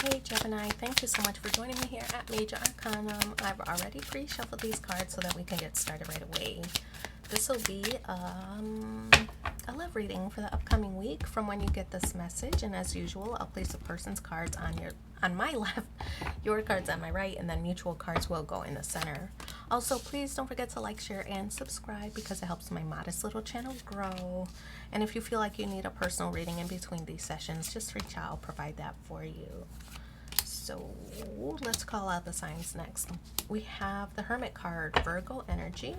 Hey Gemini, thank you so much for joining me here at Major Arcanum. I've already pre-shuffled these cards so that we can get started right away. This will be a love reading for the upcoming week from when you get this message. And as usual, I'll place a person's cards on my left, your cards on my right, and then mutual cards will go in the center. Also, please don't forget to like, share, and subscribe because it helps my modest little channel grow. And if you feel like you need a personal reading in between these sessions, just reach out. I'll provide that for you. So let's call out the signs next. We have the Hermit card, Virgo energy,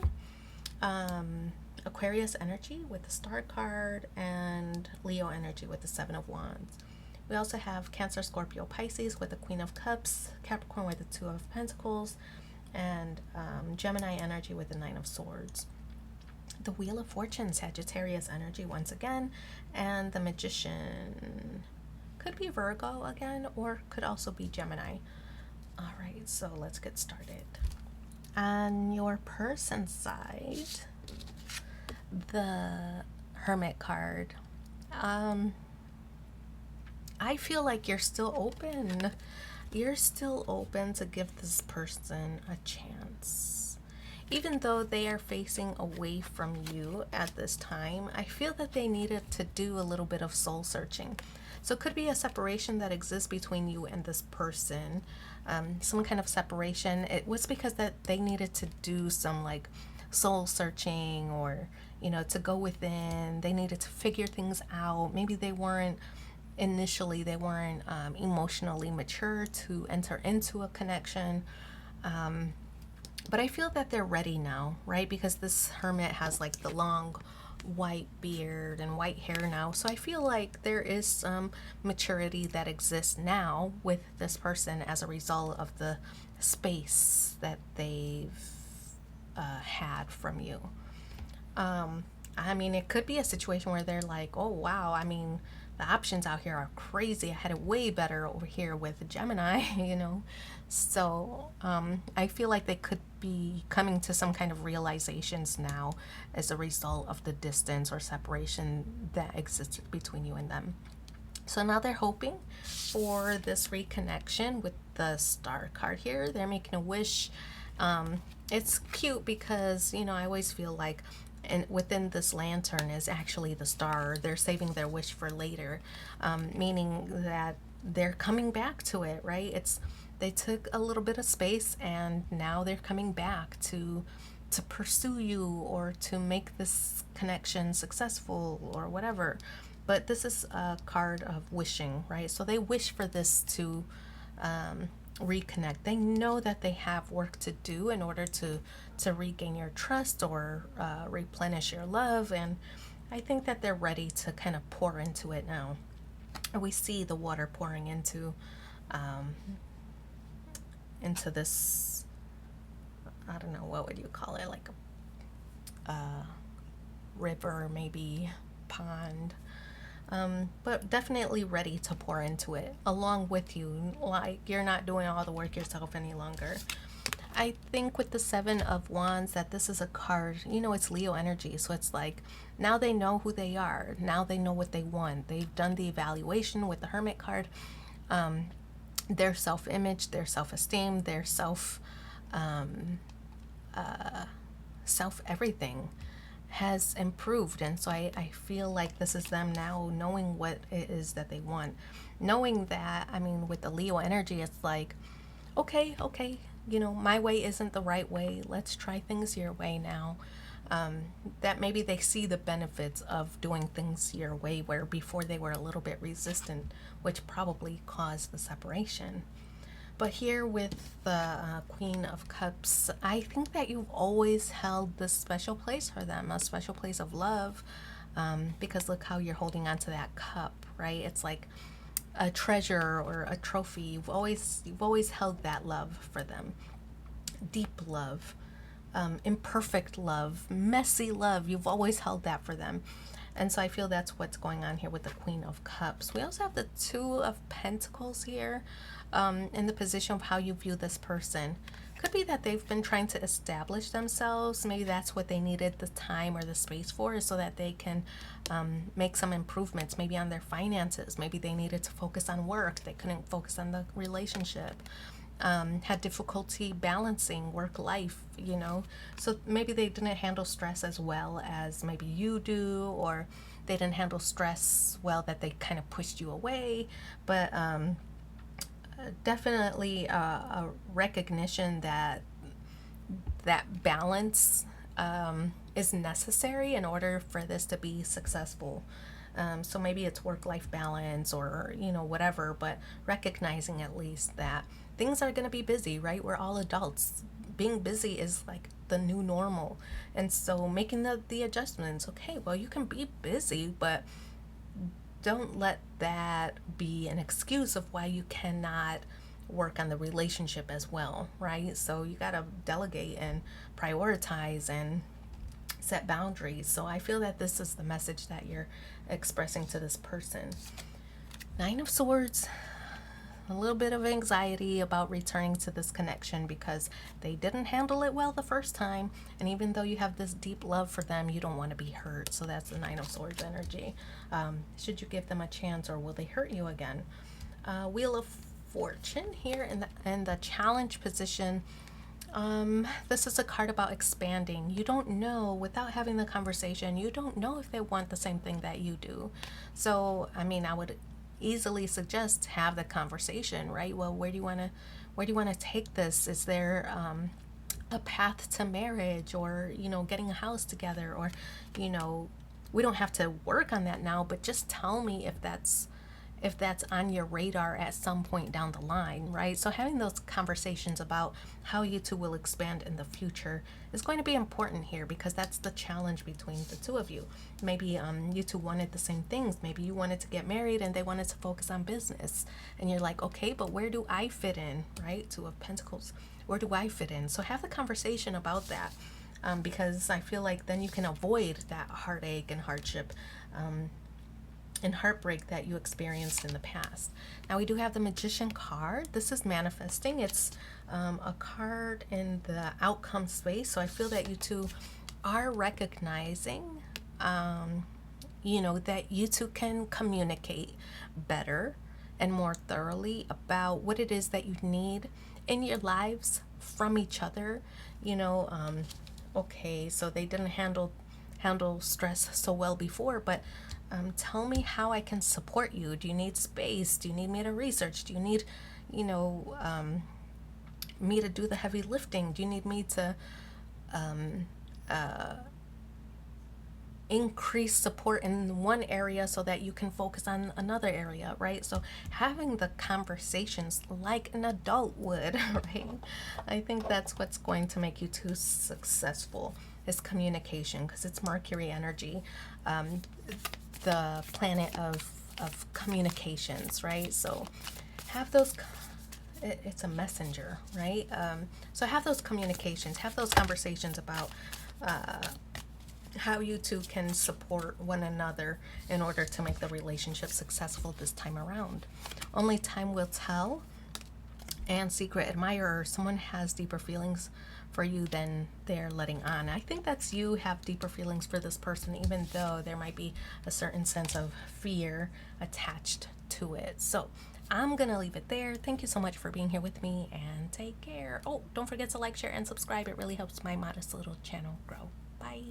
Aquarius energy with the Star card, and Leo energy with the Seven of Wands. We also have Cancer, Scorpio, Pisces with the Queen of Cups, Capricorn with the Two of Pentacles, and Gemini energy with the Nine of Swords. The Wheel of Fortune, Sagittarius energy once again, and the Magician could be Virgo again, or could also be Gemini. All right, so let's get started. On your person's side, the Hermit card. I feel like you're still open. You're still open to give this person a chance. Even though they are facing away from you at this time, I feel that they needed to do a little bit of soul searching. So it could be a separation that exists between you and this person, some kind of separation. It was because that they needed to do some like soul searching, or, you know, to go within. They needed to figure things out. Maybe they weren't emotionally mature to enter into a connection. But I feel that they're ready now, right? Because this Hermit has like the long white beard and white hair now. So I feel like there is some maturity that exists now with this person as a result of the space that they've had from you. I mean, it could be a situation where they're like, oh wow, I mean, the options out here are crazy. I had it way better over here with Gemini, you know. So I feel like they could be coming to some kind of realizations now as a result of the distance or separation that existed between you and them. So now they're hoping for this reconnection with the Star card here. They're making a wish. It's cute because, you know, I always feel like within this lantern is actually the star. They're saving their wish for later, meaning that they're coming back to it, right? They took a little bit of space and now they're coming back to pursue you or to make this connection successful or whatever. But this is a card of wishing, right? So they wish for this to reconnect. They know that they have work to do in order to regain your trust or replenish your love, and I think that they're ready to kind of pour into it now. We see the water pouring into this, I don't know, what would you call it, like a river, maybe pond, but definitely ready to pour into it along with you. Like, you're not doing all the work yourself any longer. I think with the Seven of Wands that this is a card, you know, it's Leo energy. So it's like, now they know who they are. Now they know what they want. They've done the evaluation with the Hermit card. Their self-image, their self-esteem, their self-everything has improved. And so I feel like this is them now knowing what it is that they want. Knowing that, I mean, with the Leo energy, it's like, okay, you know, my way isn't the right way. Let's try things your way now. That maybe they see the benefits of doing things your way, where before they were a little bit resistant, which probably caused the separation. But here with the Queen of Cups, I think that you've always held this special place for them, a special place of love, because look how you're holding on to that cup, right? It's like a treasure or a trophy. You've always held that love for them. Deep love, imperfect love, messy love. You've always held that for them. And so I feel that's what's going on here with the Queen of Cups. We also have the Two of Pentacles here, in the position of how you view this person. Could be that they've been trying to establish themselves. Maybe that's what they needed the time or the space for, is so that they can make some improvements, maybe on their finances. Maybe they needed to focus on work. They couldn't focus on the relationship. Had difficulty balancing work life, you know. So maybe they didn't handle stress as well as maybe you do, or they didn't handle stress well, that they kind of pushed you away. But definitely a recognition that that balance is necessary in order for this to be successful. So maybe it's work-life balance, or you know, whatever, but recognizing at least that things are going to be busy, right? We're all adults. Being busy is like the new normal. And so making the adjustments. Okay, well, you can be busy, but don't let that be an excuse of why you cannot work on the relationship as well, right? So you got to delegate and prioritize and set boundaries. So I feel that this is the message that you're expressing to this person. Nine of Swords, a little bit of anxiety about returning to this connection because they didn't handle it well the first time. And even though you have this deep love for them, you don't want to be hurt. So that's the Nine of Swords energy. Should you give them a chance, or will they hurt you again? Wheel of Fortune here in the challenge position. This is a card about expanding. You don't know, without having the conversation, you don't know if they want the same thing that you do. So, I mean, I would easily suggest have the conversation, right? Well, where do you want to take this? Is there a path to marriage, or you know, getting a house together, or you know, we don't have to work on that now, but just tell me if that's on your radar at some point down the line, right? So having those conversations about how you two will expand in the future is going to be important here, because that's the challenge between the two of you. Maybe you two wanted the same things. Maybe you wanted to get married and they wanted to focus on business. And you're like, okay, but where do I fit in, right? Two of Pentacles. Where do I fit in? So have the conversation about that, because I feel like then you can avoid that heartache and hardship and heartbreak that you experienced in the past. Now we do have the Magician card. This is manifesting. It's a card in the outcome space. So I feel that you two are recognizing, you know, that you two can communicate better and more thoroughly about what it is that you need in your lives from each other. You know, okay, so they didn't handle stress so well before, but tell me how I can support you. Do you need space? Do you need me to research? Do you need, you know, me to do the heavy lifting? Do you need me to increase support in one area so that you can focus on another area, right? So having the conversations like an adult would, right? I think that's what's going to make you two successful, is communication, because it's Mercury energy, the planet of communications, right? So have those, it's a messenger, right? So have those communications, have those conversations about how you two can support one another in order to make the relationship successful this time around. Only time will tell. And secret admirer, someone has deeper feelings for you than they're letting on. I think that's you have deeper feelings for this person, even though there might be a certain sense of fear attached to it. So I'm gonna leave it there. Thank you so much for being here with me, and take care. Oh, don't forget to like, share, and subscribe. It really helps my modest little channel grow. Bye.